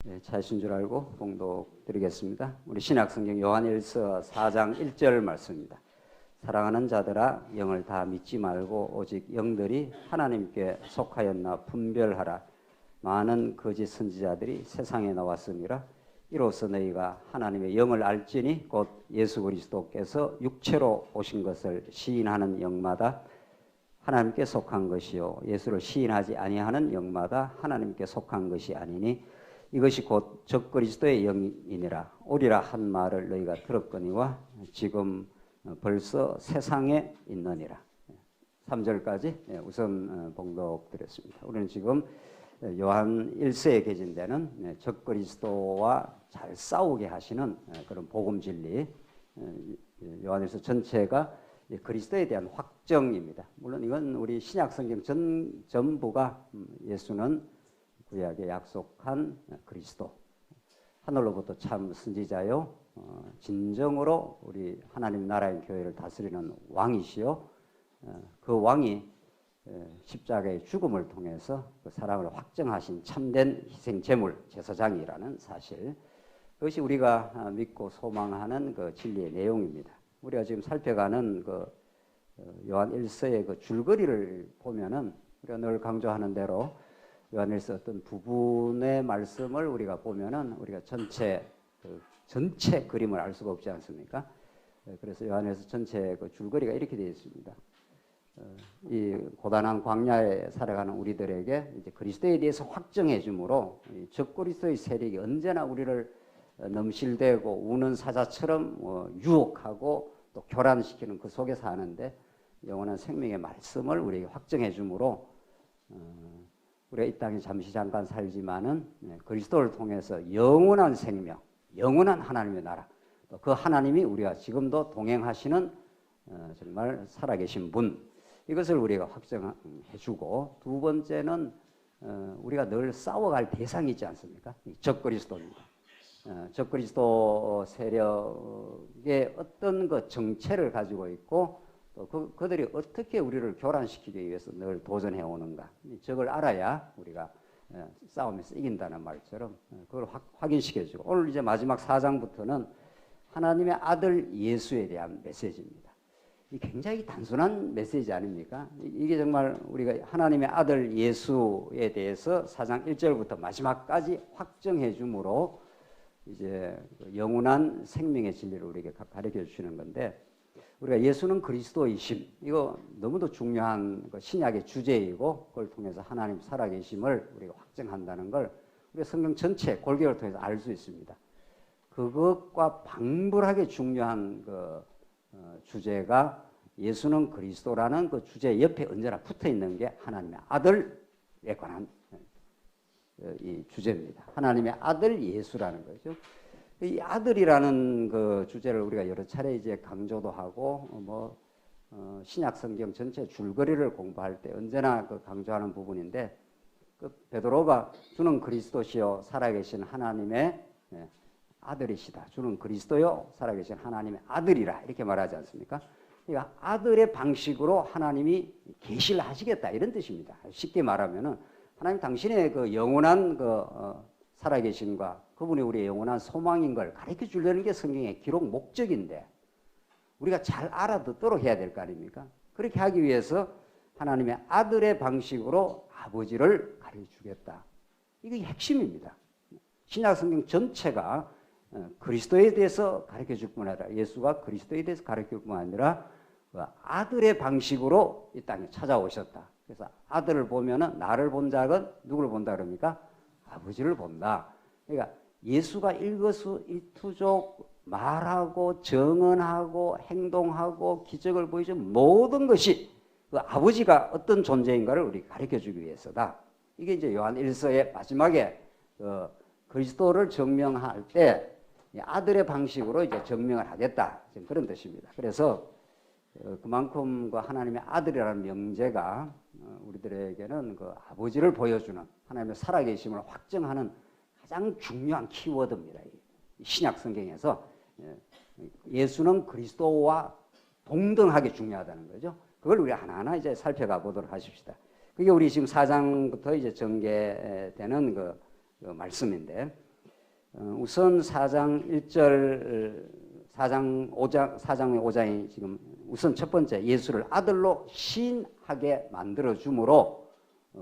네, 차이신 줄 알고 봉독 드리겠습니다. 우리 신약성경 요한일서 4장 1절 말씀입니다. 사랑하는 자들아 영을 다 믿지 말고 오직 영들이 하나님께 속하였나 분별하라. 많은 거짓 선지자들이 세상에 나왔으니라. 이로써 너희가 하나님의 영을 알지니 곧 예수 그리스도께서 육체로 오신 것을 시인하는 영마다 하나님께 속한 것이요 예수를 시인하지 아니하는 영마다 하나님께 속한 것이 아니니 이것이 곧 적그리스도의 영이니라. 오리라 한 말을 너희가 들었거니와 지금 벌써 세상에 있느니라. 3절까지 우선 봉독드렸습니다. 우리는 지금 요한 1서에 개진되는 적그리스도와 잘 싸우게 하시는 그런 복음 진리, 요한일서 전체가 그리스도에 대한 확정입니다. 물론 이건 우리 신약 성경 전부가 예수는 구약에 약속한 그리스도, 하늘로부터 참 선지자요 진정으로 우리 하나님 나라의 교회를 다스리는 왕이시요 그 왕이 십자가의 죽음을 통해서 그 사랑을 확정하신 참된 희생 제물 제사장이라는 사실, 그것이 우리가 믿고 소망하는 그 진리의 내용입니다. 우리가 지금 살펴가는 그 요한 1서의 그 줄거리를 보면은 우리가 늘 강조하는 대로 요한일서 어떤 부분의 말씀을 우리가 보면은 우리가 전체 그림을 알 수가 없지 않습니까? 그래서 요한일서 전체 그 줄거리가 이렇게 되어 있습니다. 이 고단한 광야에 살아가는 우리들에게 이제 그리스도에 대해서 확정해 주므로 적그리스도의 세력이 언제나 우리를 넘실대고 우는 사자처럼 유혹하고 또 교란시키는 그 속에 사는데 영원한 생명의 말씀을 우리에게 확정해 주므로 우리가 이 땅에 잠시 잠깐 살지만은 그리스도를 통해서 영원한 생명, 영원한 하나님의 나라, 또 그 하나님이 우리가 지금도 동행하시는 정말 살아계신 분, 이것을 우리가 확정해주고, 두 번째는 우리가 늘 싸워갈 대상이 있지 않습니까? 적그리스도입니다. 적그리스도 세력의 어떤 그 정체를 가지고 있고 또 그들이 어떻게 우리를 교란시키기 위해서 늘 도전해 오는가, 적을 알아야 우리가 싸움에서 이긴다는 말처럼 그걸 확인시켜주고, 오늘 이제 마지막 4장부터는 하나님의 아들 예수에 대한 메시지입니다. 이 굉장히 단순한 메시지 아닙니까? 이게 정말 우리가 하나님의 아들 예수에 대해서 4장 1절부터 마지막까지 확정해 주므로 이제 영원한 생명의 진리를 우리에게 가르쳐 주시는 건데, 우리가 예수는 그리스도이심, 이거 너무도 중요한 신약의 주제이고 그걸 통해서 하나님 살아계심을 우리가 확증한다는 걸 우리가 성경 전체 골격을 통해서 알 수 있습니다. 그것과 방불하게 중요한 그 주제가 예수는 그리스도라는 그 주제 옆에 언제나 붙어 있는 게 하나님의 아들에 관한 이 주제입니다. 하나님의 아들 예수라는 거죠. 이 아들이라는 그 주제를 우리가 여러 차례 이제 강조도 하고 신약 성경 전체 줄거리를 공부할 때 언제나 그 강조하는 부분인데, 그 베드로가 주는 그리스도시요 살아계신 하나님의 아들이시다. 주는 그리스도요 살아계신 하나님의 아들이라 이렇게 말하지 않습니까? 그러니까 아들의 방식으로 하나님이 계시를 하시겠다 이런 뜻입니다. 쉽게 말하면은 하나님 당신의 그 영원한 살아계심과 그분이 우리의 영원한 소망인 걸 가르쳐 주려는 게 성경의 기록 목적인데, 우리가 잘 알아듣도록 해야 될 거 아닙니까? 그렇게 하기 위해서 하나님의 아들의 방식으로 아버지를 가르쳐 주겠다. 이게 핵심입니다. 신약 성경 전체가 그리스도에 대해서 가르쳐 줄 뿐 아니라, 예수가 그리스도에 대해서 가르쳐 줄 뿐 아니라 그 아들의 방식으로 이 땅에 찾아오셨다. 그래서 아들을 보면은 나를 본 자는 누구를 본다 그럽니까? 아버지를 본다. 그러니까 예수가 일거수일투족 말하고 정언하고 행동하고 기적을 보여준 모든 것이 그 아버지가 어떤 존재인가를 우리 가르쳐주기 위해서다. 이게 이제 요한 1서의 마지막에 그리스도를 증명할 때 아들의 방식으로 이제 증명을 하겠다, 그런 뜻입니다. 그래서 그만큼 그 하나님의 아들이라는 명제가 우리들에게는 그 아버지를 보여주는 하나님의 살아계심을 확증하는 가장 중요한 키워드입니다. 신약 성경에서 예수는 그리스도와 동등하게 중요하다는 거죠. 그걸 우리 하나하나 이제 살펴가 보도록 하십시다. 그게 우리 지금 4장부터 이제 전개되는 그 말씀인데, 우선 4장 1절 4장 5장이 지금 우선 첫 번째 예수를 아들로 시인하게 만들어 주므로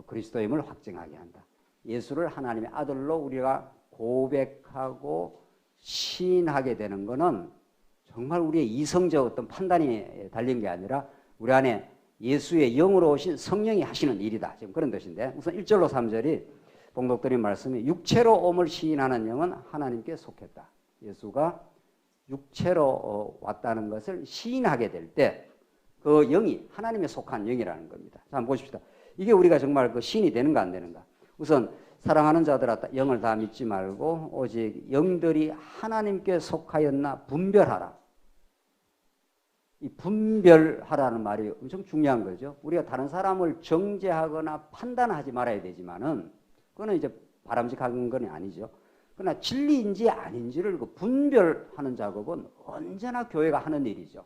그리스도임을 확증하게 한다. 예수를 하나님의 아들로 우리가 고백하고 시인하게 되는 것은 정말 우리의 이성적 어떤 판단이 달린 게 아니라 우리 안에 예수의 영으로 오신 성령이 하시는 일이다. 지금 그런 뜻인데 우선 1절로 3절이 봉독드린 말씀이 육체로 옴을 시인하는 영은 하나님께 속했다. 예수가 육체로 왔다는 것을 시인하게 될 때 그 영이 하나님에 속한 영이라는 겁니다. 자, 한번 보십시다. 이게 우리가 정말 그 시인이 되는가 안 되는가. 우선 사랑하는 자들아 영을 다 믿지 말고 오직 영들이 하나님께 속하였나 분별하라. 이 분별하라는 말이 엄청 중요한 거죠. 우리가 다른 사람을 정죄하거나 판단하지 말아야 되지만은 그거는 이제 바람직한 건 아니죠. 그러나 진리인지 아닌지를 그 분별하는 작업은 언제나 교회가 하는 일이죠.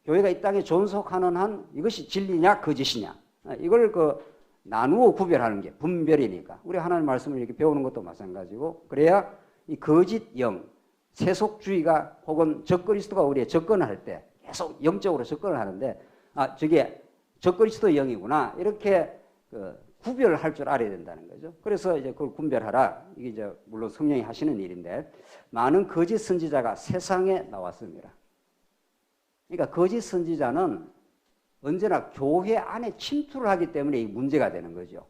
교회가 이 땅에 존속하는 한 이것이 진리냐 거짓이냐 이걸 그 나누어 구별하는 게 분별이니까 우리 하나님 말씀을 이렇게 배우는 것도 마찬가지고 그래야 이 거짓 영, 세속주의가 혹은 적그리스도가 우리의 접근을 할 때 계속 영적으로 접근을 하는데 저게 적그리스도 영이구나 이렇게 구별할 줄 알아야 된다는 거죠. 그래서 이제 그걸 분별하라. 이게 이제 물론 성령이 하시는 일인데 많은 거짓 선지자가 세상에 나왔습니다. 그러니까 거짓 선지자는 언제나 교회 안에 침투를 하기 때문에 이 문제가 되는 거죠.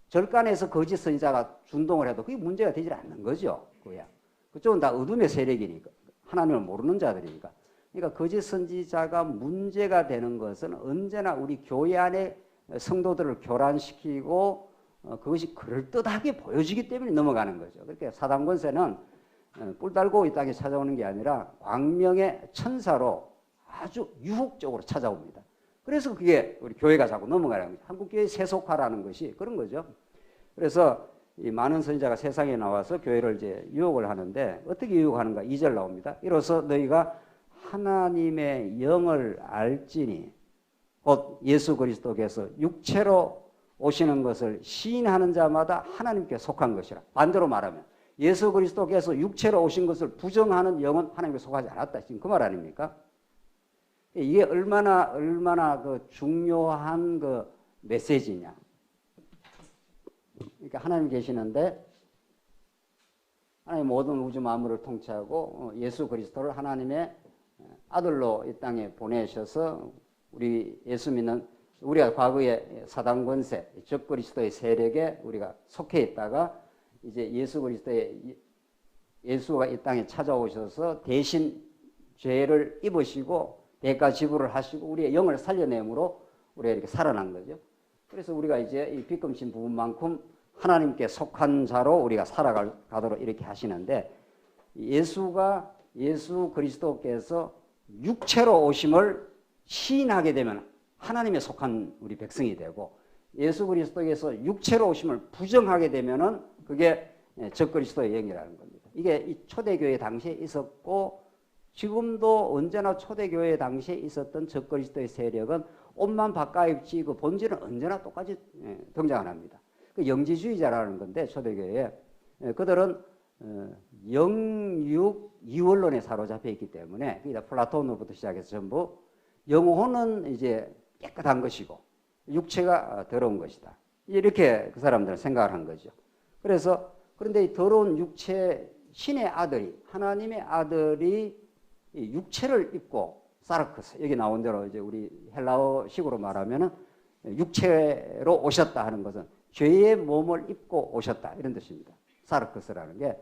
절간에서 거짓 선지자가 준동을 해도 그게 문제가 되지 않는 거죠. 그야. 그쪽은 다 어둠의 세력이니까 하나님을 모르는 자들이니까. 그러니까 거짓 선지자가 문제가 되는 것은 언제나 우리 교회 안에 성도들을 교란시키고 그것이 그럴듯하게 보여지기 때문에 넘어가는 거죠. 그렇게 사단 권세는 뿔 달고 이 땅에 찾아오는 게 아니라 광명의 천사로 아주 유혹적으로 찾아옵니다. 그래서 그게 우리 교회가 자꾸 넘어가는 거죠. 한국교회 세속화라는 것이 그런 거죠. 그래서 이 많은 선지자가 세상에 나와서 교회를 이제 유혹을 하는데 어떻게 유혹하는가? 2절 나옵니다. 이로써 너희가 하나님의 영을 알지니 곧 예수 그리스도께서 육체로 오시는 것을 시인하는 자마다 하나님께 속한 것이라. 반대로 말하면 예수 그리스도께서 육체로 오신 것을 부정하는 영은 하나님께 속하지 않았다. 지금 그 말 아닙니까? 이게 얼마나 그 중요한 그 메시지냐. 그러니까 하나님 계시는데 하나님 모든 우주 만물을 통치하고 예수 그리스도를 하나님의 아들로 이 땅에 보내셔서 우리 예수 믿는 우리가 과거에 사단 권세, 적그리스도의 세력에 우리가 속해 있다가 이제 예수가 이 땅에 찾아오셔서 대신 죄를 입으시고 대가 지불을 하시고 우리의 영을 살려내므로 우리가 이렇게 살아난 거죠. 그래서 우리가 이제 이 빚금신 부분만큼 하나님께 속한 자로 우리가 살아가도록 이렇게 하시는데 예수 그리스도께서 육체로 오심을 시인하게 되면 하나님에 속한 우리 백성이 되고 예수 그리스도께서 육체로 오심을 부정하게 되면은 그게 적그리스도의 영이라는 겁니다. 이게 이 초대교회 당시에 있었고 지금도 언제나 초대교회 당시에 있었던 적그리스도의 세력은 옷만 바꿔입지 그 본질은 언제나 똑같이 등장을 합니다. 그 영지주의자라는 건데 초대교회에 그들은 영육 이원론에 사로잡혀 있기 때문에 그러니까 플라톤으로부터 시작해서 전부 영혼은 이제 깨끗한 것이고 육체가 더러운 것이다. 이렇게 그 사람들은 생각을 한 거죠. 그래서 그런데 이 더러운 육체 신의 아들이 하나님의 아들이 육체를 입고 사르크스 여기 나온 대로 이제 우리 헬라어식으로 말하면은 육체로 오셨다 하는 것은 죄의 몸을 입고 오셨다 이런 뜻입니다. 사르크스라는 게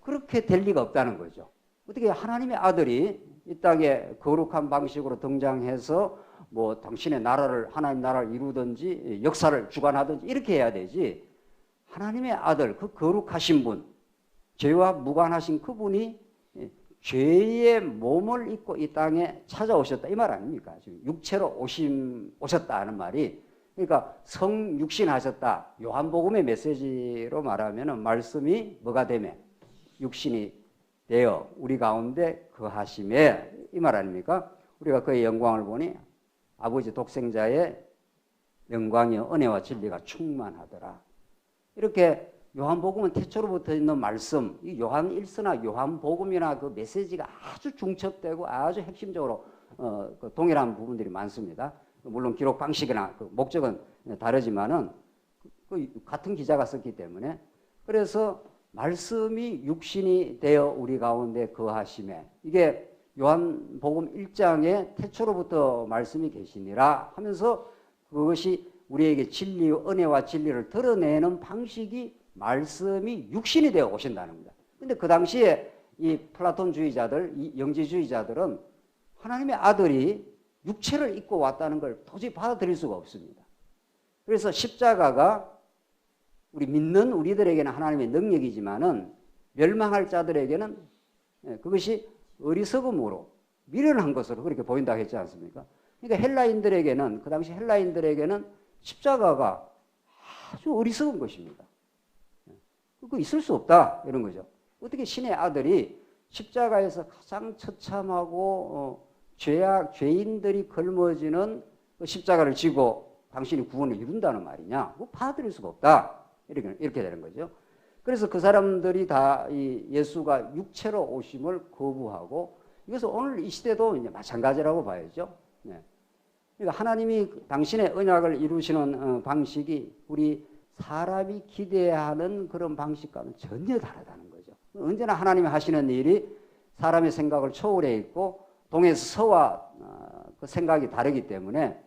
그렇게 될 리가 없다는 거죠. 어떻게 하나님의 아들이 이 땅에 거룩한 방식으로 등장해서 뭐 당신의 나라를 하나님 나라를 이루든지 역사를 주관하든지 이렇게 해야 되지. 하나님의 아들 그 거룩하신 분 죄와 무관하신 그분이 죄의 몸을 입고 이 땅에 찾아오셨다 이 말 아닙니까? 지금 육체로 오셨다 하는 말이 그러니까 성육신하셨다. 요한복음의 메시지로 말하면은 말씀이 뭐가 되매 육신이 되어 우리 가운데 거하심에 이 말 아닙니까? 우리가 그의 영광을 보니 아버지 독생자의 영광이요 은혜와 진리가 충만하더라. 이렇게 요한복음은 태초로부터 있는 말씀, 이 요한 1서나 요한복음이나 그 메시지가 아주 중첩되고 아주 핵심적으로 그 동일한 부분들이 많습니다. 물론 기록 방식이나 그 목적은 다르지만은 그 같은 기자가 썼기 때문에, 그래서 말씀이 육신이 되어 우리 가운데 거하심에, 이게 요한복음 1장에 태초로부터 말씀이 계시니라 하면서 그것이 우리에게 진리, 은혜와 진리를 드러내는 방식이 말씀이 육신이 되어 오신다는 겁니다. 근데 그 당시에 이 플라톤주의자들, 이 영지주의자들은 하나님의 아들이 육체를 입고 왔다는 걸 도저히 받아들일 수가 없습니다. 그래서 십자가가 우리 믿는 우리들에게는 하나님의 능력이지만은 멸망할 자들에게는 그것이 어리석음으로 미련한 것으로 그렇게 보인다고 했지 않습니까? 그러니까 헬라인들에게는, 그 당시 헬라인들에게는 십자가가 아주 어리석은 것입니다. 그거 있을 수 없다 이런 거죠. 어떻게 신의 아들이 십자가에서 가장 처참하고 죄인들이 걸머지는 십자가를 지고 당신이 구원을 이룬다는 말이냐? 뭐 받아들일 수가 없다. 이렇게 되는 거죠. 그래서 그 사람들이 다 이 예수가 육체로 오심을 거부하고, 이것은 오늘 이 시대도 이제 마찬가지라고 봐야죠. 네. 그러니까 하나님이 당신의 언약을 이루시는 방식이 우리 사람이 기대하는 그런 방식과는 전혀 다르다는 거죠. 언제나 하나님이 하시는 일이 사람의 생각을 초월해 있고 동에서 서와 그 생각이 다르기 때문에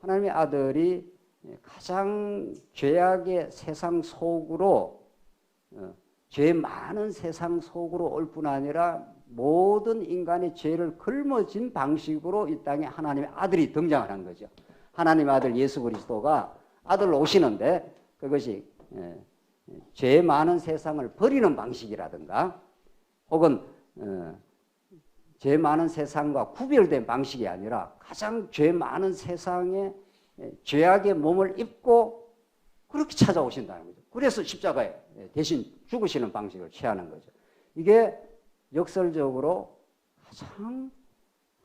하나님의 아들이 가장 죄악의 세상 속으로, 죄 많은 세상 속으로 올 뿐 아니라 모든 인간의 죄를 걸머진 방식으로 이 땅에 하나님의 아들이 등장을 한 거죠. 하나님의 아들 예수 그리스도가 아들로 오시는데 그것이 죄 많은 세상을 버리는 방식이라든가 혹은 죄 많은 세상과 구별된 방식이 아니라 가장 죄 많은 세상에 죄악의 몸을 입고 그렇게 찾아오신다는 거죠. 그래서 십자가에 대신 죽으시는 방식을 취하는 거죠. 이게 역설적으로 가장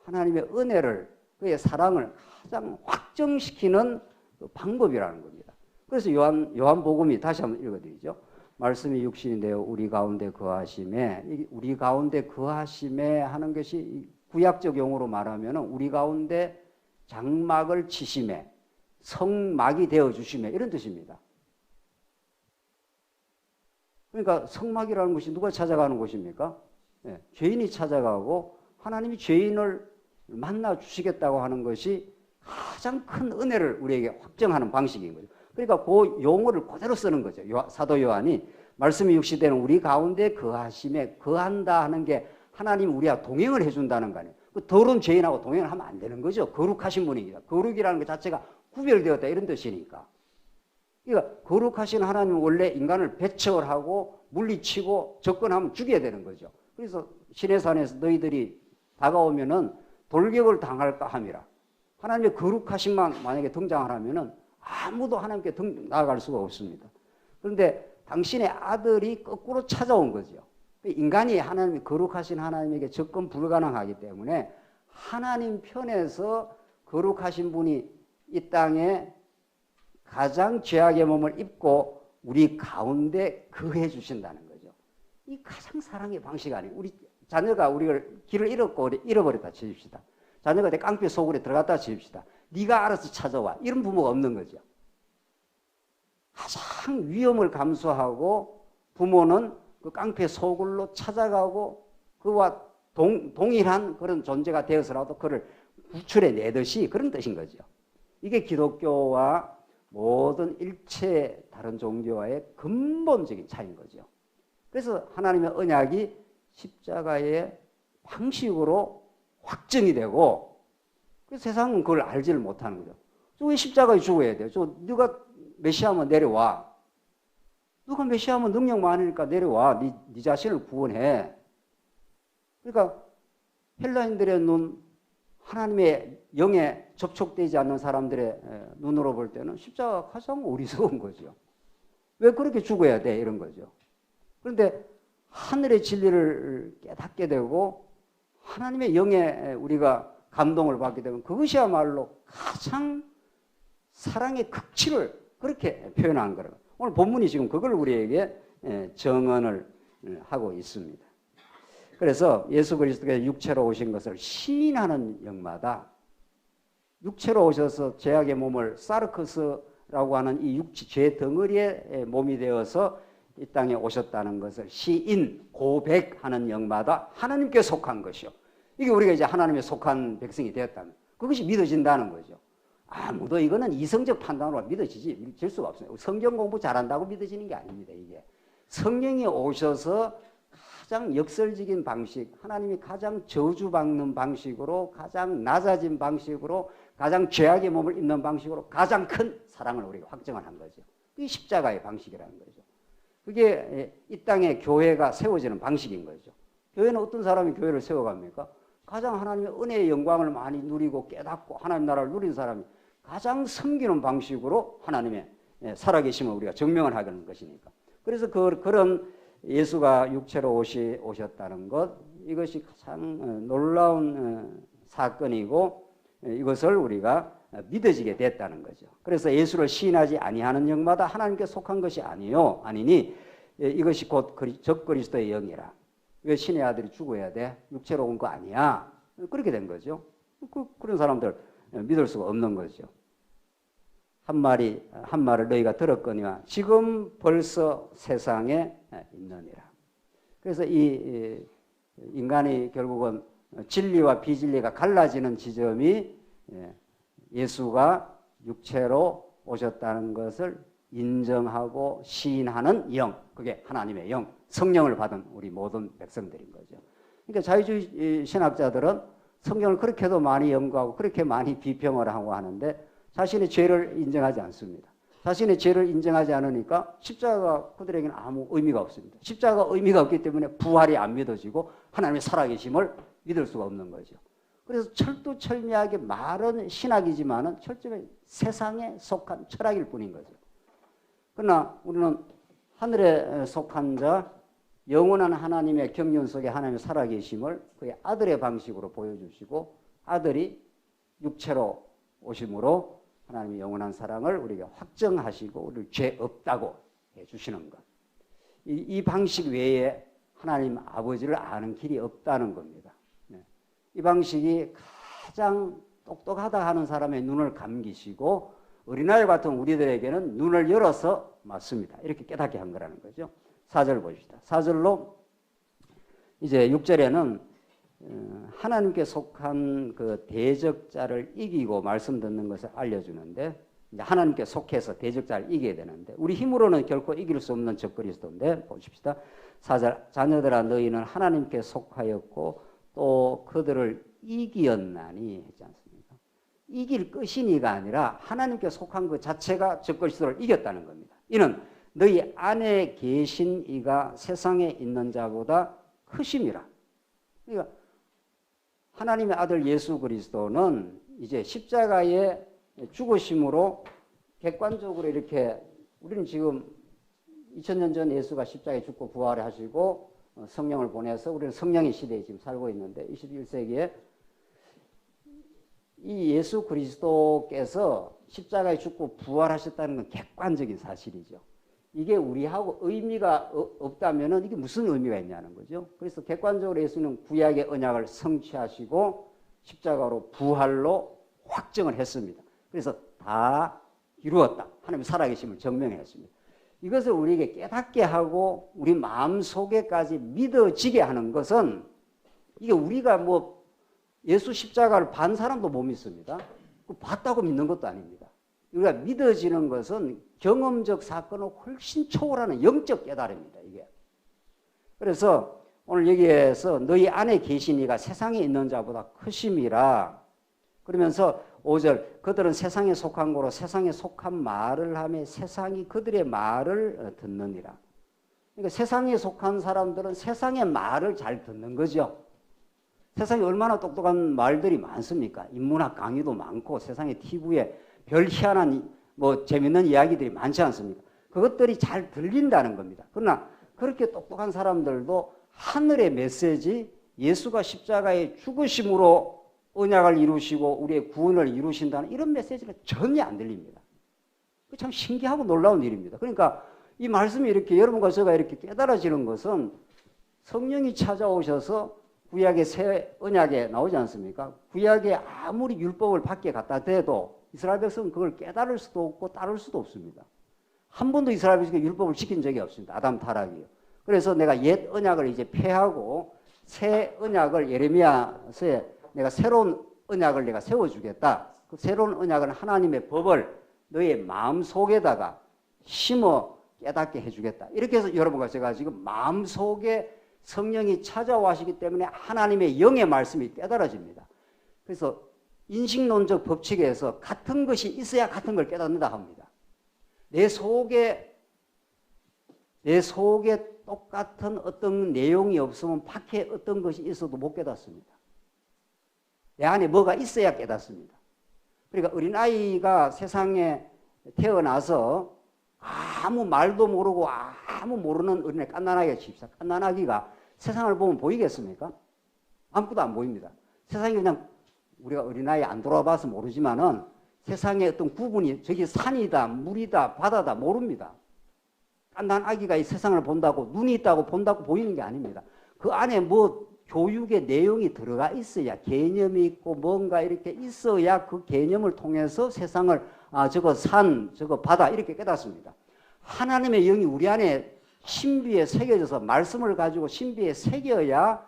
하나님의 은혜를, 그의 사랑을 가장 확정시키는 그 방법이라는 겁니다. 그래서 요한복음이 다시 한번 읽어드리죠. 말씀이 육신이 되어 우리 가운데 거하심에, 우리 가운데 거하심에 하는 것이 구약적 용어로 말하면 우리 가운데 장막을 치심에, 성막이 되어주심에 이런 뜻입니다. 그러니까 성막이라는 것이 누가 찾아가는 곳입니까? 네, 죄인이 찾아가고 하나님이 죄인을 만나 주시겠다고 하는 것이 가장 큰 은혜를 우리에게 확정하는 방식인 거죠. 그러니까 그 용어를 그대로 쓰는 거죠. 사도 요한이 말씀이 육시되는 우리 가운데 거하심에, 거한다 하는 게 하나님 우리와 동행을 해준다는 거 아니에요. 그 더러운 죄인하고 동행을 하면 안 되는 거죠. 거룩하신 분이니까. 거룩이라는 것 자체가 구별되었다 이런 뜻이니까. 그러니까 거룩하신 하나님은 원래 인간을 배척하고 물리치고 접근하면 죽여야 되는 거죠. 그래서 시내산에서 너희들이 다가오면은 돌격을 당할까 함이라. 하나님의 거룩하심만 만약에 등장하면은 아무도 하나님께 나아갈 수가 없습니다. 그런데 당신의 아들이 거꾸로 찾아온 거죠. 인간이 하나님, 거룩하신 하나님에게 접근 불가능하기 때문에 하나님 편에서 거룩하신 분이 이 땅에 가장 죄악의 몸을 입고 우리 가운데 거해 주신다는 거죠. 이 가장 사랑의 방식 아니에요. 우리 자녀가 우리를 길을 잃어버렸다 치십시다. 자녀가 내 깡패 속으로 들어갔다 치십시다. 네가 알아서 찾아와. 이런 부모가 없는 거죠. 가장 위험을 감수하고 부모는 그 깡패 소굴로 찾아가고 그와 동일한 그런 존재가 되어서라도 그를 구출해 내듯이 그런 뜻인 거죠. 이게 기독교와 모든 일체 다른 종교와의 근본적인 차이인 거죠. 그래서 하나님의 언약이 십자가의 방식으로 확정이 되고, 그래서 세상은 그걸 알지를 못하는 거죠. 저 왜 십자가에 죽어야 돼요? 누가 메시아면 내려와. 누가 메시아면 능력 많으니까 내려와. 네 자신을 구원해. 그러니까 헬라인들의 눈, 하나님의 영에 접촉되지 않는 사람들의 눈으로 볼 때는 십자가가 가장 어리석은 거죠. 왜 그렇게 죽어야 돼? 이런 거죠. 그런데 하늘의 진리를 깨닫게 되고 하나님의 영에 우리가 감동을 받게 되면 그것이야말로 가장 사랑의 극치를 그렇게 표현한 거예요. 오늘 본문이 지금 그걸 우리에게 정언을 하고 있습니다. 그래서 예수 그리스도께서 육체로 오신 것을 시인하는 영마다 육체로 오셔서 죄악의 몸을 사르크스라고 하는 이 죄 덩어리의 몸이 되어서 이 땅에 오셨다는 것을 시인, 고백하는 영마다 하나님께 속한 것이요. 이게 우리가 이제 하나님에 속한 백성이 되었다면 그것이 믿어진다는 거죠. 아무도 이거는 이성적 판단으로 믿어질 수가 없어요. 성경 공부 잘한다고 믿어지는 게 아닙니다. 이게 성령이 오셔서 가장 역설적인 방식, 하나님이 가장 저주받는 방식으로, 가장 낮아진 방식으로, 가장 죄악의 몸을 입는 방식으로 가장 큰 사랑을 우리가 확정을 한 거죠. 그게 십자가의 방식이라는 거죠. 그게 이 땅에 교회가 세워지는 방식인 거죠. 교회는 어떤 사람이 교회를 세워갑니까? 가장 하나님의 은혜의 영광을 많이 누리고 깨닫고 하나님 나라를 누린 사람이 가장 섬기는 방식으로 하나님의 살아계심을 우리가 증명을 하는 것이니까. 그래서 그런 예수가 육체로 오셨다는 것, 이것이 가장 놀라운 사건이고 이것을 우리가 믿어지게 됐다는 거죠. 그래서 예수를 시인하지 아니하는 영마다 하나님께 속한 것이 아니니 이것이 곧 적그리스도의 영이라. 왜 신의 아들이 죽어야 돼? 육체로 온 거 아니야. 그렇게 된 거죠. 그런 사람들 믿을 수가 없는 거죠. 한 말을 너희가 들었거니와 지금 벌써 세상에 있느니라. 그래서 이 인간이 결국은 진리와 비진리가 갈라지는 지점이 예수가 육체로 오셨다는 것을 인정하고 시인하는 영, 그게 하나님의 영, 성령을 받은 우리 모든 백성들인 거죠. 그러니까 자유주의 신학자들은 성경을 그렇게도 많이 연구하고 그렇게 많이 비평을 하고 하는데 자신의 죄를 인정하지 않습니다. 자신의 죄를 인정하지 않으니까 십자가가 그들에게는 아무 의미가 없습니다. 십자가가 의미가 없기 때문에 부활이 안 믿어지고 하나님의 살아계심을 믿을 수가 없는 거죠. 그래서 철두철미하게 말은 신학이지만은 철저히 세상에 속한 철학일 뿐인 거죠. 그러나 우리는 하늘에 속한 자, 영원한 하나님의 경륜 속에 하나님의 살아계심을 그의 아들의 방식으로 보여주시고 아들이 육체로 오심으로 하나님의 영원한 사랑을 우리가 확정하시고 우리를 죄 없다고 해주시는 것. 이 방식 외에 하나님 아버지를 아는 길이 없다는 겁니다. 이 방식이 가장 똑똑하다 하는 사람의 눈을 감기시고 어린아이 같은 우리들에게는 눈을 열어서 맞습니다. 이렇게 깨닫게 한 거라는 거죠. 4절 보십시다. 4절로 이제 6절에는 하나님께 속한 그 대적자를 이기고 말씀 듣는 것을 알려주는데 이제 하나님께 속해서 대적자를 이겨야 되는데 우리 힘으로는 결코 이길 수 없는 적그리스도인데 보십시다. 4절 자녀들아 너희는 하나님께 속하였고 또 그들을 이기었나니 했지 않습니까? 이길 것이니가 아니라 하나님께 속한 것 자체가 적그리스도를 이겼다는 겁니다. 이는 너희 안에 계신 이가 세상에 있는 자보다 크심이라. 그러니까 하나님의 아들 예수 그리스도는 이제 십자가의 죽으심으로 객관적으로 이렇게 우리는 지금 2000년 전 예수가 십자가에 죽고 부활을 하시고 성령을 보내서 우리는 성령의 시대에 지금 살고 있는데 21세기에 이 예수 그리스도께서 십자가에 죽고 부활하셨다는 건 객관적인 사실이죠. 이게 우리하고 의미가 없다면 이게 무슨 의미가 있냐는 거죠. 그래서 객관적으로 예수는 구약의 언약을 성취하시고 십자가로 부활로 확정을 했습니다. 그래서 다 이루었다. 하나님의 살아계심을 증명했습니다. 이것을 우리에게 깨닫게 하고 우리 마음속에까지 믿어지게 하는 것은 이게 우리가 뭐 예수 십자가를 반 사람도 못 믿습니다. 봤다고 믿는 것도 아닙니다. 우리가 믿어지는 것은 경험적 사건을 훨씬 초월하는 영적 깨달음입니다. 이게. 그래서 오늘 여기에서 너희 안에 계신 이가 세상에 있는 자보다 크심이라 그러면서 5절 그들은 세상에 속한 거로 세상에 속한 말을 하며 세상이 그들의 말을 듣느니라. 그러니까 세상에 속한 사람들은 세상의 말을 잘 듣는 거죠. 세상에 얼마나 똑똑한 말들이 많습니까? 인문학 강의도 많고 세상에 TV에 별 희한한 뭐 재밌는 이야기들이 많지 않습니까? 그것들이 잘 들린다는 겁니다. 그러나 그렇게 똑똑한 사람들도 하늘의 메시지 예수가 십자가에 죽으심으로 언약을 이루시고 우리의 구원을 이루신다는 이런 메시지는 전혀 안 들립니다. 참 신기하고 놀라운 일입니다. 그러니까 이 말씀이 이렇게 여러분과 제가 이렇게 깨달아지는 것은 성령이 찾아오셔서 구약의 새 언약에 나오지 않습니까? 구약에 아무리 율법을 밖에 갖다 대도 이스라엘 백성은 그걸 깨달을 수도 없고 따를 수도 없습니다. 한 번도 이스라엘 백성이 율법을 지킨 적이 없습니다. 아담 타락이요. 그래서 내가 옛 언약을 이제 폐하고 새 언약을 예레미야서에 내가 새로운 언약을 내가 세워주겠다. 그 새로운 언약은 하나님의 법을 너의 마음 속에다가 심어 깨닫게 해주겠다. 이렇게 해서 여러분과 제가 지금 마음 속에 성령이 찾아와시기 때문에 하나님의 영의 말씀이 깨달아집니다. 그래서 인식론적 법칙에서 같은 것이 있어야 같은 걸 깨닫는다 합니다. 내 속에 똑같은 어떤 내용이 없으면 밖에 어떤 것이 있어도 못 깨닫습니다. 내 안에 뭐가 있어야 깨닫습니다. 그러니까 어린아이가 세상에 태어나서 아무 말도 모르고 아무 모르는 어린애 갓난아기가 칩시다. 갓난아기가 세상을 보면 보이겠습니까? 아무것도 안 보입니다. 세상이 그냥 우리가 어린아이 안 돌아봐서 모르지만은 세상에 어떤 구분이 저기 산이다, 물이다, 바다다 모릅니다. 갓난아기가 이 세상을 본다고 눈이 있다고 본다고 보이는 게 아닙니다. 그 안에 뭐 교육의 내용이 들어가 있어야 개념이 있고 뭔가 이렇게 있어야 그 개념을 통해서 세상을 저거 산, 저거 바다 이렇게 깨닫습니다. 하나님의 영이 우리 안에 신비에 새겨져서 말씀을 가지고 신비에 새겨야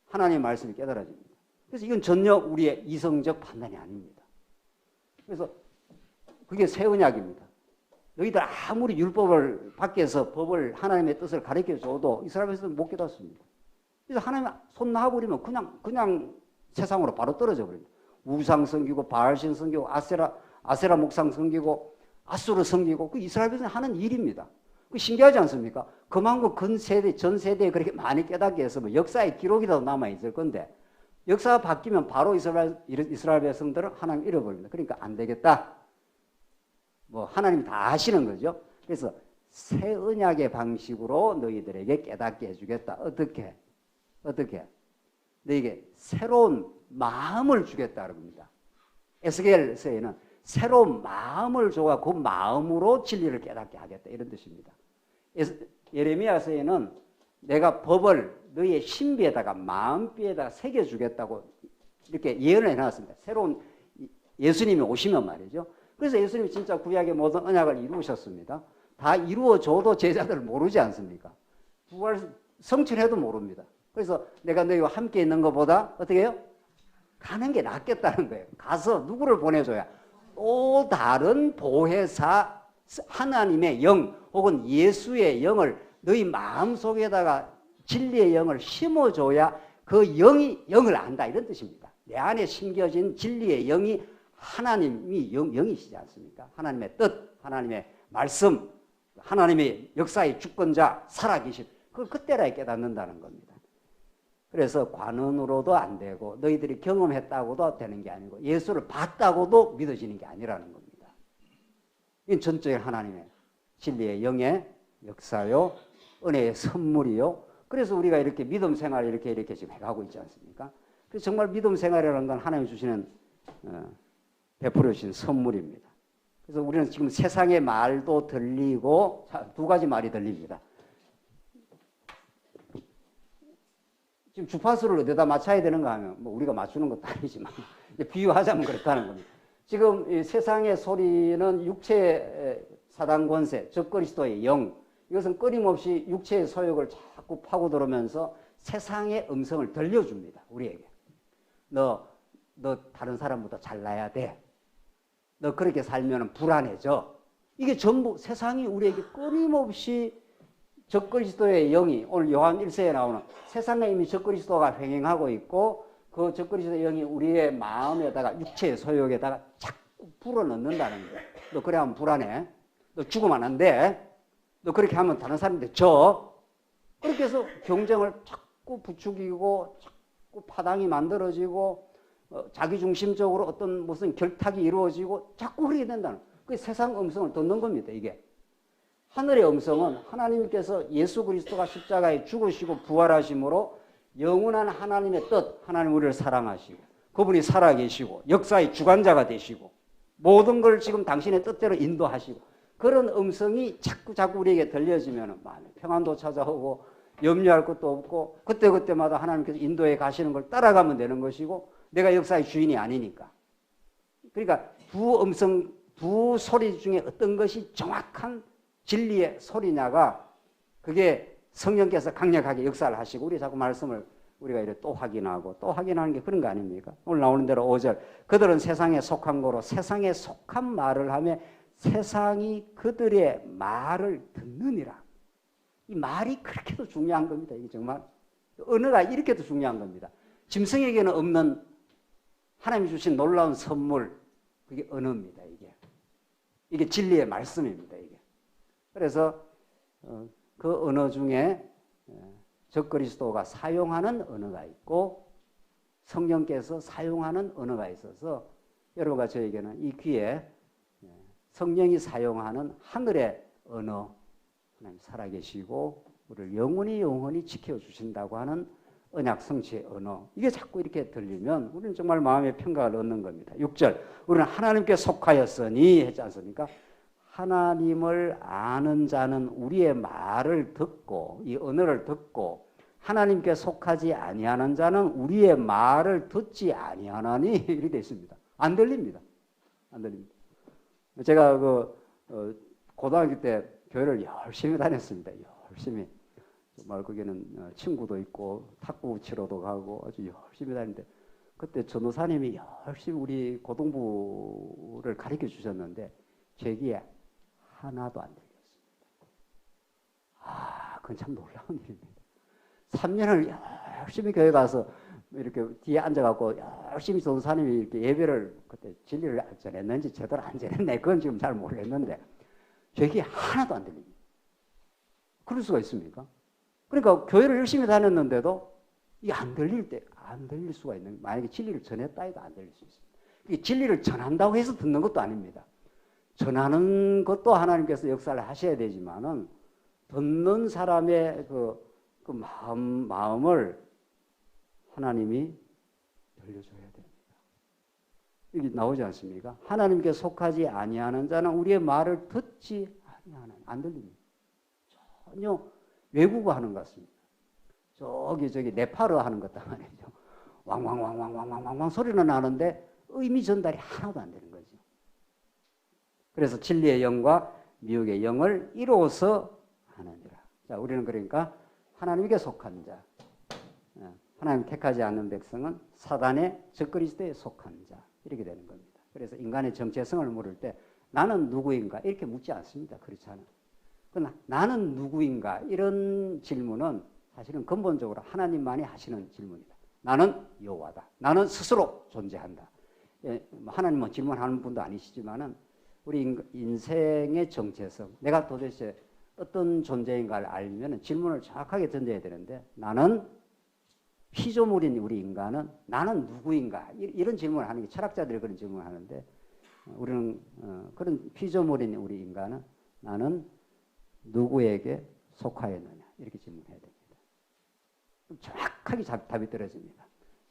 하나님의 말씀이 깨달아집니다. 그래서 이건 전혀 우리의 이성적 판단이 아닙니다. 그래서 그게 새 언약입니다. 너희들 아무리 율법을 밖에서 법을 하나님의 뜻을 가르쳐줘도 이스라엘 백성은 못 깨닫습니다. 그래서 하나님 손 놔버리면 그냥 세상으로 바로 떨어져 버립니다. 우상 섬기고 바알신 섬기고 아세라 목상 섬기고 아수르 섬기고 그 이스라엘 백성이 하는 일입니다. 그 신기하지 않습니까? 그만큼 전 세대에 그렇게 많이 깨닫게 했으면 역사의 기록이라도 남아있을 건데 역사가 바뀌면 바로 이스라엘 백성들은 하나님 잃어버립니다. 그러니까 안 되겠다. 뭐 하나님이 다 하시는 거죠. 그래서 새 언약의 방식으로 너희들에게 깨닫게 해주겠다. 어떻게? 너에게 새로운 마음을 주겠다 그럽니다. 에스겔서에는 새로운 마음을 줘가 그 마음으로 진리를 깨닫게 하겠다 이런 뜻입니다. 예레미야서에는 내가 법을 너희의 신비에다가 마음비에다가 새겨주겠다고 이렇게 예언을 해놨습니다. 새로운 예수님이 오시면 말이죠. 그래서 예수님이 진짜 구약의 모든 언약을 이루셨습니다. 다 이루어줘도 제자들 모르지 않습니까? 부활 성취해도 모릅니다. 그래서 내가 너희와 함께 있는 것보다 어떻게 해요? 가는 게 낫겠다는 거예요. 가서 누구를 보내줘야? 또 다른 보혜사 하나님의 영 혹은 예수의 영을 너희 마음속에다가 진리의 영을 심어줘야 그 영이 영을 안다 이런 뜻입니다. 내 안에 심겨진 진리의 영이 하나님이 영이시지 않습니까? 하나님의 뜻, 하나님의 말씀, 하나님의 역사의 주권자 살아계신 그걸 그때라야 깨닫는다는 겁니다. 그래서 관언으로도 안 되고 너희들이 경험했다고도 되는 게 아니고 예수를 봤다고도 믿어지는 게 아니라는 겁니다. 이건 전적인 하나님의 진리의 영의 역사요, 은혜의 선물이요. 그래서 우리가 이렇게 믿음 생활을 이렇게 지금 해가고 있지 않습니까? 그래서 정말 믿음 생활이라는 건 하나님이 주시는 베풀어 주신 선물입니다. 그래서 우리는 지금 세상의 말도 들리고 두 가지 말이 들립니다. 지금 주파수를 어디다 맞춰야 되는가 하면 뭐 우리가 맞추는 것도 아니지만 비유하자면 그렇다는 겁니다. 지금 이 세상의 소리는 육체의 사단 권세, 즉 그리스도의 영, 이것은 끊임없이 육체의 소욕을 자꾸 파고들으면서 세상의 음성을 들려줍니다. 우리에게. 너 다른 사람보다 잘나야 돼. 너 그렇게 살면 불안해져. 이게 전부 세상이 우리에게 끊임없이 적그리스도의 영이 오늘 요한 1세에 나오는 세상에 이미 적그리스도가 횡행하고 있고 그 적그리스도의 영이 우리의 마음에다가 육체의 소욕에다가 자꾸 불어넣는다는 거예요. 너 그래 하면 불안해. 너 죽으면 안 돼. 너 그렇게 하면 다른 사람한테 져. 그렇게 해서 경쟁을 자꾸 부추기고 자꾸 파당이 만들어지고 자기중심적으로 어떤 무슨 결탁이 이루어지고 자꾸 그렇게 된다는 거예요. 그게 세상 음성을 듣는 겁니다. 이게. 하늘의 음성은 하나님께서 예수 그리스도가 십자가에 죽으시고 부활하심으로 영원한 하나님의 뜻, 하나님 우리를 사랑하시고 그분이 살아계시고 역사의 주관자가 되시고 모든 걸 지금 당신의 뜻대로 인도하시고 그런 음성이 자꾸 우리에게 들려지면 마음에 평안도 찾아오고 염려할 것도 없고 그때그때마다 하나님께서 인도에 가시는 걸 따라가면 되는 것이고 내가 역사의 주인이 아니니까. 그러니까 두 소리 중에 어떤 것이 정확한 진리의 소리냐가 그게 성령께서 강력하게 역사를 하시고 우리 자꾸 말씀을 우리가 이렇게 또 확인하고 또 확인하는 게 그런 거 아닙니까? 오늘 나오는 대로 5절 그들은 세상에 속한 거로 세상에 속한 말을 하며 세상이 그들의 말을 듣느니라. 이 말이 그렇게도 중요한 겁니다. 이게 정말 언어가 이렇게도 중요한 겁니다. 짐승에게는 없는 하나님이 주신 놀라운 선물 그게 언어입니다. 이게 진리의 말씀입니다. 이게. 그래서 그 언어 중에 적그리스도가 사용하는 언어가 있고 성령께서 사용하는 언어가 있어서 여러분과 저에게는 이 귀에 성령이 사용하는 하늘의 언어 하나님 살아계시고 우리를 영원히 지켜주신다고 하는 언약 성취의 언어 이게 자꾸 이렇게 들리면 우리는 정말 마음의 평강을 얻는 겁니다. 6절 우리는 하나님께 속하였으니 했지 않습니까? 하나님을 아는 자는 우리의 말을 듣고 이 언어를 듣고 하나님께 속하지 아니하는 자는 우리의 말을 듣지 아니하나니 이렇게 되어 있습니다. 안 들립니다. 안 들립니다. 제가 고등학교 때 교회를 열심히 다녔습니다. 열심히. 정말 거기는 친구도 있고 탁구 치러도 가고 아주 열심히 다니는데 그때 전도사님이 열심히 우리 고등부를 가르쳐 주셨는데 제 귀에 하나도 안 들렸습니다. 그건 참 놀라운 일입니다. 3년을 열심히 교회 가서 이렇게 뒤에 앉아갖고 열심히 전도사님이 이렇게 예배를 그때 진리를 전했는지 제대로 안 전했네. 그건 지금 잘 모르겠는데 제 귀에 하나도 안 들립니다. 그럴 수가 있습니까? 그러니까 교회를 열심히 다녔는데도 이게 안 들릴 수가 있는, 만약에 진리를 전했다 해도 안 들릴 수 있습니다. 이게 진리를 전한다고 해서 듣는 것도 아닙니다. 전하는 것도 하나님께서 역사를 하셔야 되지만은 듣는 사람의 그 마음을 하나님이 들려줘야 됩니다. 여기 나오지 않습니까? 하나님께 속하지 아니하는 자는 우리의 말을 듣지 아니하는, 안 들립니다. 전혀 외국어 하는 것 같습니다. 저기 네팔어 하는 것도 아니죠. 왕왕왕왕왕왕왕 소리는 나는데 의미 전달이 하나도 안 되는 거죠. 그래서 진리의 영과 미혹의 영을 이루어서 하느니라. 자, 우리는 그러니까 하나님께 속한 자, 하나님 택하지 않는 백성은 사단의 적그리스도에 속한 자 이렇게 되는 겁니다. 그래서 인간의 정체성을 물을 때 나는 누구인가 이렇게 묻지 않습니다. 그렇지 않아요. 그러나 나는 누구인가 이런 질문은 사실은 근본적으로 하나님만이 하시는 질문이다. 나는 여호와다. 나는 스스로 존재한다. 하나님은 질문하는 분도 아니시지만은 우리 인생의 정체성, 내가 도대체 어떤 존재인가를 알면 질문을 정확하게 던져야 되는데 나는 피조물인 우리 인간은 나는 누구인가 이런 질문을 하는 게 철학자들이 그런 질문을 하는데 우리는 그런 피조물인 우리 인간은 나는 누구에게 속하였느냐 이렇게 질문해야 됩니다. 정확하게 답이 떨어집니다.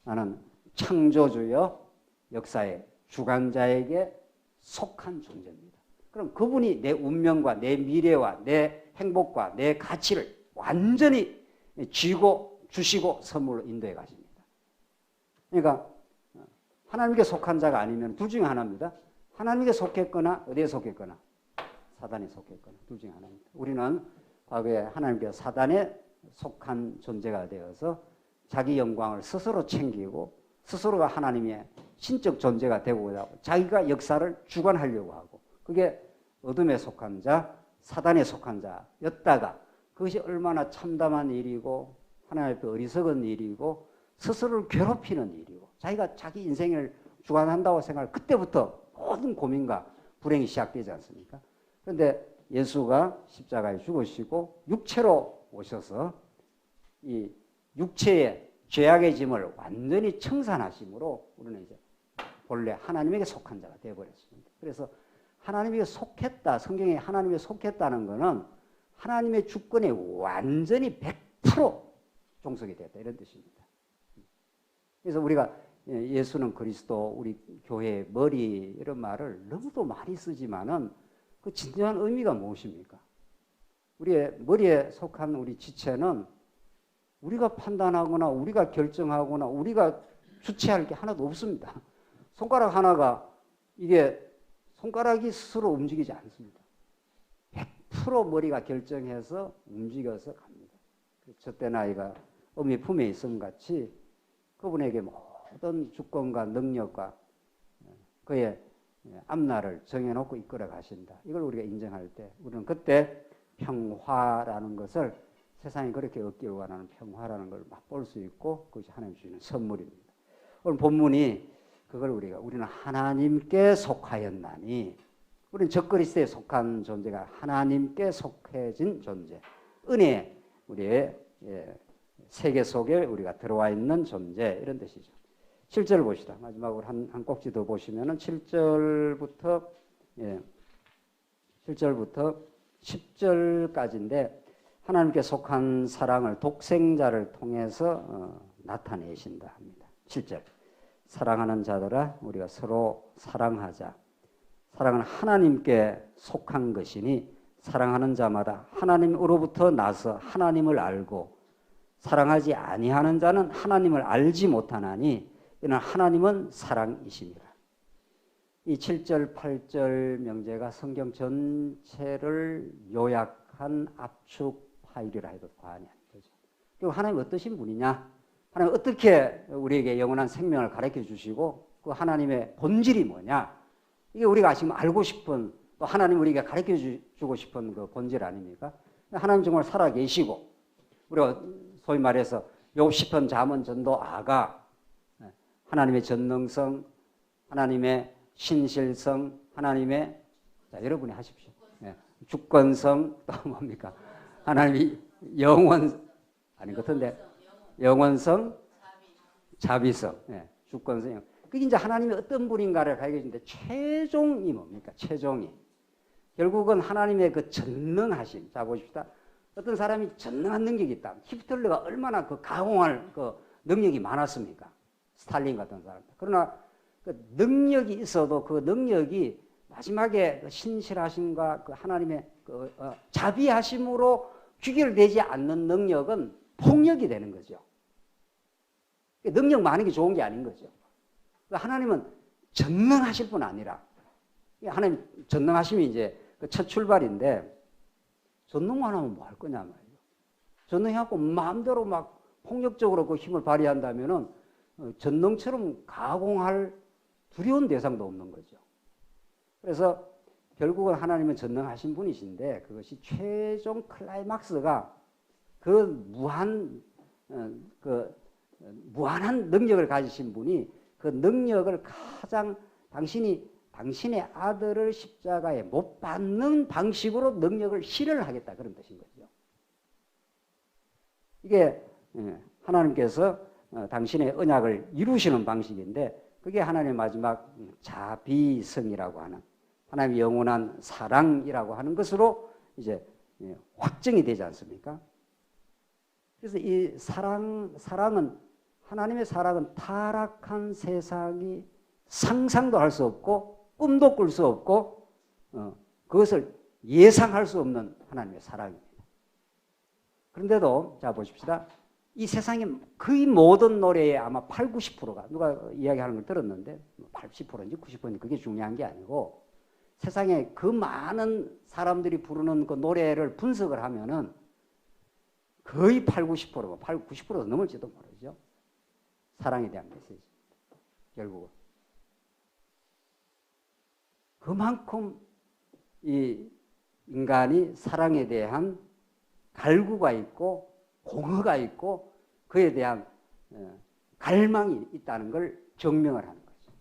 나는 창조주여 역사의 주관자에게 속한 존재입니다. 그럼 그분이 내 운명과 내 미래와 내 행복과 내 가치를 완전히 쥐고 주시고 선물로 인도해 가십니다. 그러니까 하나님께 속한 자가 아니면 둘 중에 하나입니다. 하나님께 속했거나 어디에 속했거나 사단에 속했거나 둘 중에 하나입니다. 우리는 과거에 하나님께 사단에 속한 존재가 되어서 자기 영광을 스스로 챙기고 스스로가 하나님의 신적 존재가 되고자 하고 자기가 역사를 주관하려고 하고 그게 어둠에 속한 자, 사단에 속한 자였다가 그것이 얼마나 참담한 일이고 하나님 앞에 어리석은 일이고 스스로를 괴롭히는 일이고 자기가 자기 인생을 주관한다고 생각할 그때부터 모든 고민과 불행이 시작되지 않습니까? 그런데 예수가 십자가에 죽으시고 육체로 오셔서 이 육체의 죄악의 짐을 완전히 청산하심으로 우리는 이제 본래 하나님에게 속한 자가 되어버렸습니다. 그래서 하나님에게 속했다, 성경에 하나님에게 속했다는 것은 하나님의 주권에 완전히 100% 종속이 됐다 이런 뜻입니다. 그래서 우리가 예수는 그리스도, 우리 교회의 머리 이런 말을 너무도 많이 쓰지만은 그 진정한 의미가 무엇입니까? 우리의 머리에 속한 우리 지체는 우리가 판단하거나 우리가 결정하거나 우리가 주체할 게 하나도 없습니다. 손가락 하나가 이게 손가락이 스스로 움직이지 않습니다. 100% 머리가 결정해서 움직여서 갑니다. 저때 나이가 어미 품에 있음 같이 그분에게 모든 주권과 능력과 그의 앞날을 정해놓고 이끌어 가신다. 이걸 우리가 인정할 때 우리는 그때 평화라는 것을 세상이 그렇게 얻기를 원하는 평화라는 걸 맛볼 수 있고 그것이 하나님 주시는 선물입니다. 오늘 본문이 그걸 우리는 하나님께 속하였나니 우리는 적그리스도에 속한 존재가 하나님께 속해진 존재, 은혜 우리의 세계 속에 우리가 들어와 있는 존재 이런 뜻이죠. 7절을 봅시다. 마지막으로 한 꼭지 더 보시면은 7절부터 10절까지인데 하나님께 속한 사랑을 독생자를 통해서 나타내신다 합니다. 7절 사랑하는 자들아 우리가 서로 사랑하자. 사랑은 하나님께 속한 것이니 사랑하는 자마다 하나님으로부터 나서 하나님을 알고 사랑하지 아니하는 자는 하나님을 알지 못하나니 이는 하나님은 사랑이시니라. 이 7절 8절 명제가 성경 전체를 요약한 압축 파일이라 해도 과언이 아닌 거죠. 그리고 하나님 어떠신 분이냐? 하나님 어떻게 우리에게 영원한 생명을 가르쳐 주시고 그 하나님의 본질이 뭐냐? 이게 우리가 지금 알고 싶은 또 하나님 우리에게 가르쳐 주고 싶은 그 본질 아닙니까? 하나님 정말 살아 계시고 우리가 소위 말해서 욥 시편 잠언 전도 아가 하나님의 전능성, 하나님의 신실성, 하나님의 자 여러분이 하십시오. 주권성 또 뭡니까? 하나님이 영원 아닌 것 같은데 영원성, 자비성, 주권성. 그게 이제 하나님이 어떤 분인가를 밝혀주는데 최종이 뭡니까? 최종이 결국은 하나님의 그 전능하심. 자 보십시다. 어떤 사람이 전능한 능력이 있다. 히틀러가 얼마나 그 가공할 그 능력이 많았습니까? 스탈린 같은 사람. 그러나 그 능력이 있어도 그 능력이 마지막에 그 신실하심과 그 하나님의 그 자비하심으로 귀결되지 않는 능력은 폭력이 되는 거죠. 능력 많은 게 좋은 게 아닌 거죠. 하나님은 전능하실 뿐 아니라 하나님 전능하심이 이제 그 첫 출발인데 전능만 하면 뭐 할 거냐 말이에요. 전능해갖고 마음대로 막 폭력적으로 그 힘을 발휘한다면은 전능처럼 가공할 두려운 대상도 없는 거죠. 그래서 결국은 하나님은 전능하신 분이신데 그것이 최종 클라이막스가 그 무한한 능력을 가지신 분이 그 능력을 가장 당신의 아들을 십자가에 못 박는 방식으로 능력을 실현을 하겠다 그런 뜻인 거죠. 이게 하나님께서 당신의 언약을 이루시는 방식인데 그게 하나님의 마지막 자비성이라고 하는 하나님의 영원한 사랑이라고 하는 것으로 이제 확정이 되지 않습니까? 그래서 이 사랑은 하나님의 사랑은 타락한 세상이 상상도 할 수 없고 꿈도 꿀 수 없고 그것을 예상할 수 없는 하나님의 사랑입니다. 그런데도 자 보십시다. 이 세상의 거의 모든 노래의 아마 8, 90%가 누가 이야기하는 걸 들었는데 80%인지 90%인지 그게 중요한 게 아니고 세상에 그 많은 사람들이 부르는 그 노래를 분석을 하면은 거의 8, 90%가 8, 90%도 넘을지도 모르죠. 사랑에 대한 메시지. 결국은. 그만큼 이 인간이 사랑에 대한 갈구가 있고 공허가 있고 그에 대한 갈망이 있다는 걸 증명을 하는 거죠.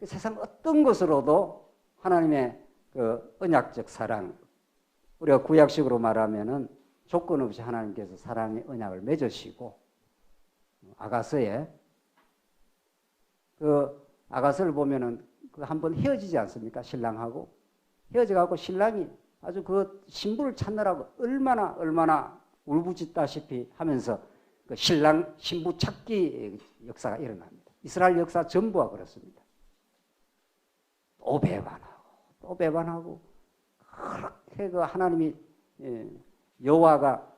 세상 어떤 것으로도 하나님의 그 언약적 사랑, 우리가 구약식으로 말하면은 조건 없이 하나님께서 사랑의 언약을 맺으시고 아가서에 그 아가서를 보면은 그 한번 헤어지지 않습니까? 신랑하고 헤어져가고 신랑이 아주 그 신부를 찾느라고 얼마나 울부짖다시피 하면서 그 신랑 신부 찾기 역사가 일어납니다. 이스라엘 역사 전부가 그렇습니다. 또 배반하고 또 또 배반하고 그렇게 그 하나님이 여호와가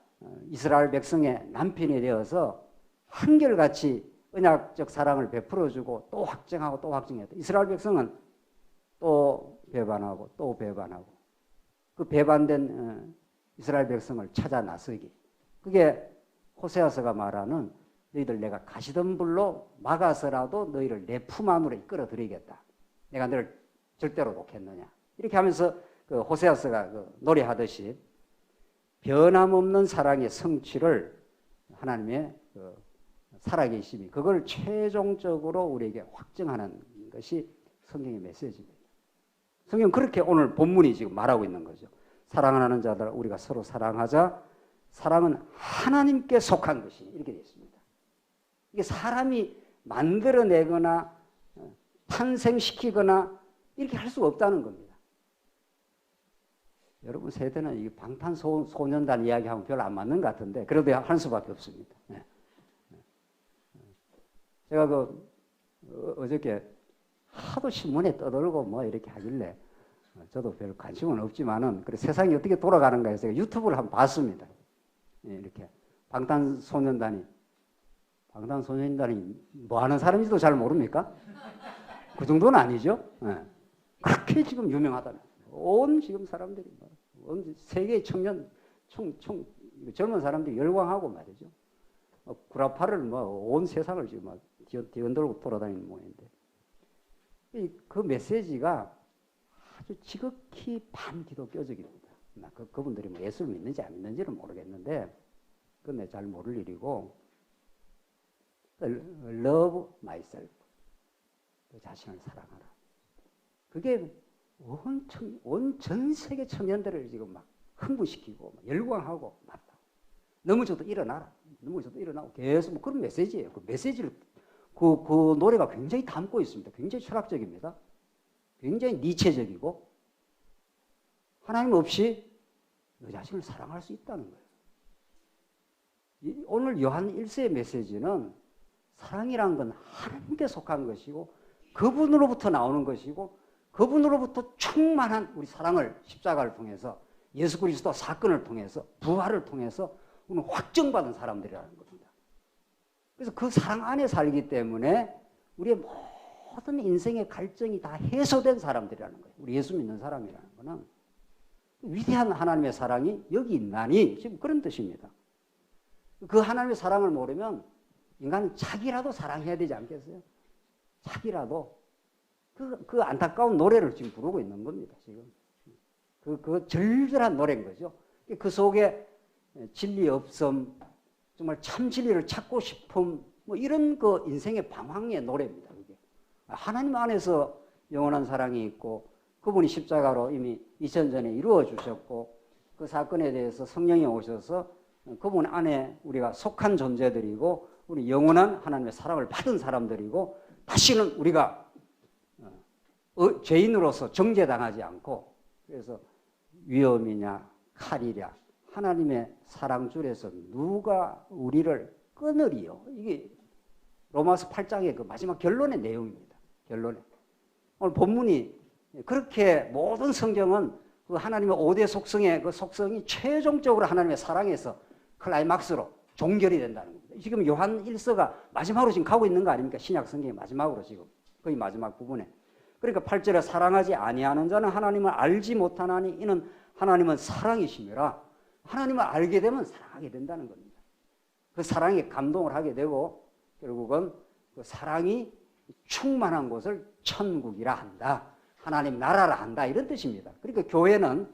이스라엘 백성의 남편이 되어서 한결같이 언약적 사랑을 베풀어주고 또 확증하고 또 확증했다. 이스라엘 백성은 또 배반하고 또 배반하고 그 배반된 이스라엘 백성을 찾아 나서기. 그게 호세아서가 말하는 너희들 내가 가시덤불로 막아서라도 너희를 내 품 안으로 이끌어들이겠다. 내가 너를 절대로 놓겠느냐. 이렇게 하면서 그 호세아서가 그 노래하듯이 변함없는 사랑의 성취를 하나님의 그 살아계심이 그걸 최종적으로 우리에게 확증하는 것이 성경의 메시지입니다. 성경은 그렇게 오늘 본문이 지금 말하고 있는 거죠. 사랑하는 자들 우리가 서로 사랑하자. 사랑은 하나님께 속한 것이 이렇게 되어 있습니다. 이게 사람이 만들어내거나 탄생시키거나 이렇게 할 수가 없다는 겁니다. 여러분 세대는 이 방탄소년단 이야기하면 별로 안 맞는 것 같은데 그래도 할 수밖에 없습니다. 제가 어저께 하도 신문에 떠들고 뭐 이렇게 하길래 저도 별 관심은 없지만은 그래 세상이 어떻게 돌아가는가 해서 유튜브를 한번 봤습니다. 이렇게 방탄소년단이 뭐 하는 사람인지도 잘 모릅니까? 그 정도는 아니죠. 그렇게 지금 유명하다는 온 지금 사람들이 온 세계의 청년 젊은 사람들이 열광하고 말이죠. 구라파를 온 세상을 지금 뒤흔들고 돌아다니는 모양인데 그 메시지가 아주 지극히 반기독교적입니다. 그분들이 뭐 예수를 믿는지 안 믿는지는 모르겠는데 그건 내가 잘 모를 일이고 Love myself. 그 자신을 사랑하라. 그게 온 전 세계 청년들을 지금 막 흥분시키고 막 열광하고 맞다. 넘어져도 일어나라. 넘어져도 일어나고 계속 뭐 그런 메시지예요. 그 메시지를 그 노래가 굉장히 담고 있습니다. 굉장히 철학적입니다. 굉장히 니체적이고 하나님 없이 너 자신을 사랑할 수 있다는 거예요. 오늘 요한 1세의 메시지는 사랑이란 건 하나님께 속한 것이고 그분으로부터 나오는 것이고 그분으로부터 충만한 우리 사랑을 십자가를 통해서 예수 그리스도 사건을 통해서 부활을 통해서 우리는 확정받은 사람들이라는 겁니다. 그래서 그 사랑 안에 살기 때문에 우리의 모든 인생의 갈증이 다 해소된 사람들이라는 거예요. 우리 예수 믿는 사람이라는 거는 위대한 하나님의 사랑이 여기 있나니 지금 그런 뜻입니다. 그 하나님의 사랑을 모르면 인간은 자기라도 사랑해야 되지 않겠어요? 자기라도 그 안타까운 노래를 지금 부르고 있는 겁니다. 지금 그 절절한 노래인 거죠. 그 속에 진리 없음, 정말 참 진리를 찾고 싶음, 뭐 이런 그 인생의 방황의 노래입니다. 이게 하나님 안에서 영원한 사랑이 있고 그분이 십자가로 이미 2000전에 이루어 주셨고 그 사건에 대해서 성령이 오셔서 그분 안에 우리가 속한 존재들이고 우리 영원한 하나님의 사랑을 받은 사람들이고 다시는 우리가 죄인으로서 정죄당하지 않고 그래서 위험이냐 칼이냐 하나님의 사랑줄에서 누가 우리를 끊으리요. 이게 로마서 8장의 그 마지막 결론의 내용입니다. 결론에. 오늘 본문이 그렇게 모든 성경은 그 하나님의 5대 속성의 그 속성이 최종적으로 하나님의 사랑에서 클라이막스로 종결이 된다는 겁니다. 지금 요한 1서가 마지막으로 지금 가고 있는 거 아닙니까? 신약 성경의 마지막으로 지금 거의 마지막 부분에. 그러니까 8절에 사랑하지 아니하는 자는 하나님을 알지 못하나니 이는 하나님은 사랑이심이라. 하나님을 알게 되면 사랑하게 된다는 겁니다. 그 사랑에 감동을 하게 되고 결국은 그 사랑이 충만한 곳을 천국이라 한다. 하나님 나라라 한다. 이런 뜻입니다. 그러니까 교회는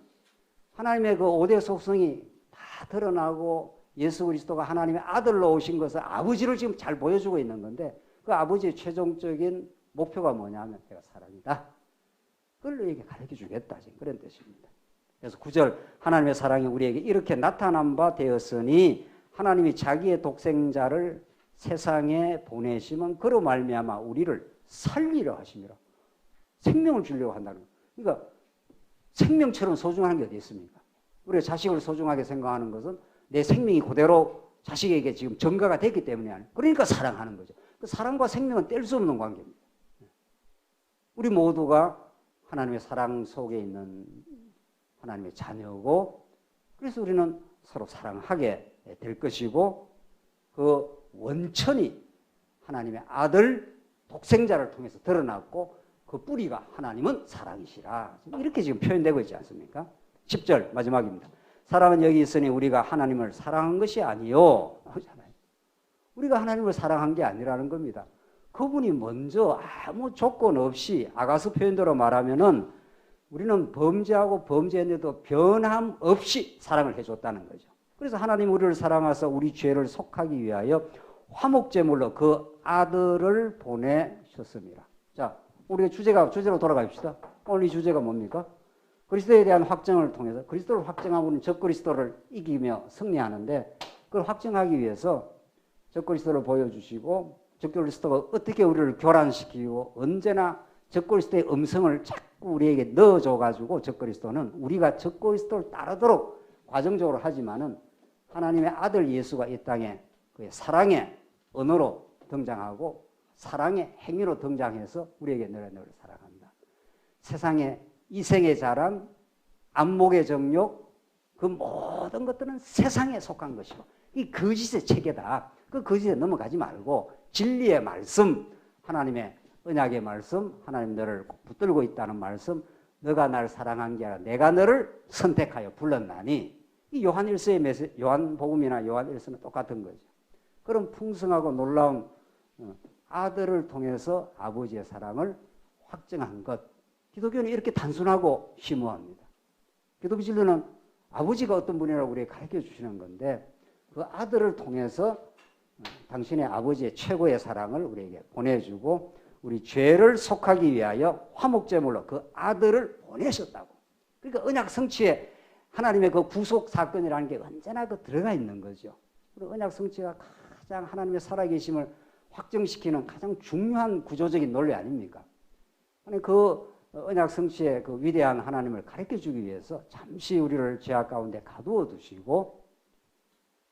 하나님의 그 5대 속성이 다 드러나고 예수 그리스도가 하나님의 아들로 오신 것을 아버지를 지금 잘 보여주고 있는 건데 그 아버지의 최종적인 목표가 뭐냐면 내가 사랑이다. 그걸 너에게 가르쳐 주겠다. 지금 그런 뜻입니다. 그래서 9절 하나님의 사랑이 우리에게 이렇게 나타난 바 되었으니 하나님이 자기의 독생자를 세상에 보내시면 그로 말미암아 우리를 살리려 하심이라. 생명을 주려고 한다는 거예요. 그러니까 생명처럼 소중한 게 어디 있습니까? 우리가 자식을 소중하게 생각하는 것은 내 생명이 그대로 자식에게 지금 전가가 됐기 때문에 아니에요. 그러니까 사랑하는 거죠. 그 사랑과 생명은 뗄 수 없는 관계입니다. 우리 모두가 하나님의 사랑 속에 있는 하나님의 자녀고, 그래서 우리는 서로 사랑하게 될 것이고, 그 원천이 하나님의 아들 독생자를 통해서 드러났고, 그 뿌리가 하나님은 사랑이시라. 이렇게 지금 표현되고 있지 않습니까? 10절 마지막입니다. 사랑은 여기 있으니 우리가 하나님을 사랑한 것이 아니요. 우리가 하나님을 사랑한 게 아니라는 겁니다. 그분이 먼저 아무 조건 없이, 아가서 표현대로 말하면은 우리는 범죄하고 범죄했는데도 변함없이 사랑을 해줬다는 거죠. 그래서 하나님 우리를 사랑하사 우리 죄를 속하기 위하여 화목제물로 그 아들을 보내셨습니다. 자, 우리의 주제로 돌아갑시다. 오늘 이 주제가 뭡니까? 그리스도에 대한 확정을 통해서, 그리스도를 확정하고 우리는 적그리스도를 이기며 승리하는데, 그걸 확정하기 위해서 적그리스도를 보여주시고, 적그리스도가 어떻게 우리를 교란시키고, 언제나 적그리스도의 음성을 자꾸 우리에게 넣어줘가지고, 적그리스도는 우리가 적그리스도를 따르도록 과정적으로 하지만은 하나님의 아들 예수가 이 땅에 그의 사랑의 언어로 등장하고 사랑의 행위로 등장해서 우리에게 너를 사랑한다. 세상의 이생의 자랑, 안목의 정욕, 그 모든 것들은 세상에 속한 것이고, 이 거짓의 체계다. 그 거짓에 넘어가지 말고 진리의 말씀, 하나님의 언약의 말씀, 하나님 너를 붙들고 있다는 말씀, 너가 날 사랑한 게 아니라 내가 너를 선택하여 불렀나니, 이 요한일서의 요한복음이나 요한일서는 똑같은 거죠. 그런 풍성하고 놀라운 아들을 통해서 아버지의 사랑을 확증한 것. 기독교는 이렇게 단순하고 심오합니다. 기독교 진리는 아버지가 어떤 분이라고 우리에게 가르쳐 주시는 건데, 그 아들을 통해서 당신의 아버지의 최고의 사랑을 우리에게 보내주고, 우리 죄를 속하기 위하여 화목제물로 그 아들을 보내셨다고. 그러니까 언약 성취에 하나님의 그 구속 사건이라는 게 언제나 그 들어가 있는 거죠. 그리고 언약 성취가 가장 하나님의 살아계심을 확정시키는 가장 중요한 구조적인 논리 아닙니까? 아니, 그 언약 성취의 그 위대한 하나님을 가르쳐 주기 위해서 잠시 우리를 죄악 가운데 가두어 두시고,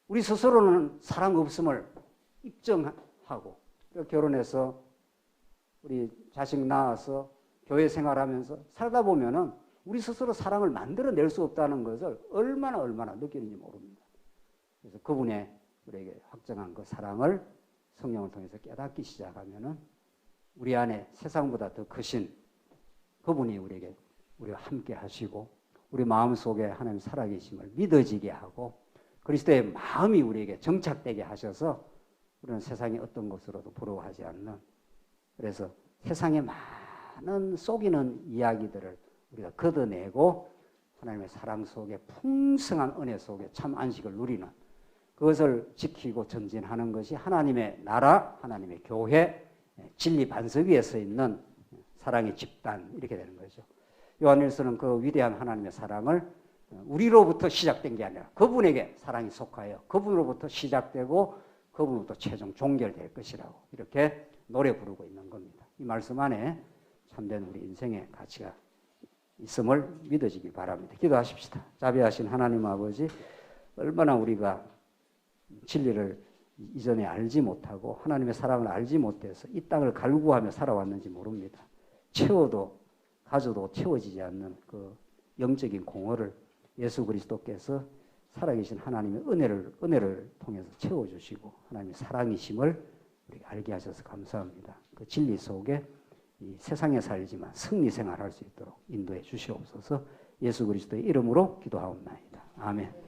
우리 스스로는 사랑 없음을 입증하고, 결혼해서 우리 자식 낳아서 교회 생활하면서 살다 보면은 우리 스스로 사랑을 만들어낼 수 없다는 것을 얼마나 느끼는지 모릅니다. 그래서 그분의 우리에게 확정한 그 사랑을 성령을 통해서 깨닫기 시작하면은 우리 안에 세상보다 더 크신 그분이 우리와 함께 하시고, 우리 마음속에 하나님 살아계심을 믿어지게 하고, 그리스도의 마음이 우리에게 정착되게 하셔서 우리는 세상의 어떤 것으로도 부러워하지 않는, 그래서 세상의 많은 속이는 이야기들을 우리가 걷어내고 하나님의 사랑 속에 풍성한 은혜 속에 참 안식을 누리는, 그것을 지키고 전진하는 것이 하나님의 나라, 하나님의 교회, 진리 반석 위에 서 있는 사랑의 집단, 이렇게 되는 거죠. 요한일서는 그 위대한 하나님의 사랑을 우리로부터 시작된 게 아니라 그분에게 사랑이 속하여 그분으로부터 시작되고 그분으로부터 최종 종결될 것이라고 이렇게 노래 부르고 있는 겁니다. 이 말씀 안에 참된 우리 인생의 가치가 있음을 믿어지기 바랍니다. 기도하십시다. 자비하신 하나님 아버지, 얼마나 우리가 진리를 이전에 알지 못하고 하나님의 사랑을 알지 못해서 이 땅을 갈구하며 살아왔는지 모릅니다. 채워도 가져도 채워지지 않는 그 영적인 공허를 예수 그리스도께서 살아계신 하나님의 은혜를 통해서 채워주시고 하나님의 사랑이심을 우리가 알게 하셔서 감사합니다. 그 진리 속에 이 세상에 살지만 승리 생활할 수 있도록 인도해 주시옵소서. 예수 그리스도의 이름으로 기도하옵나이다. 아멘.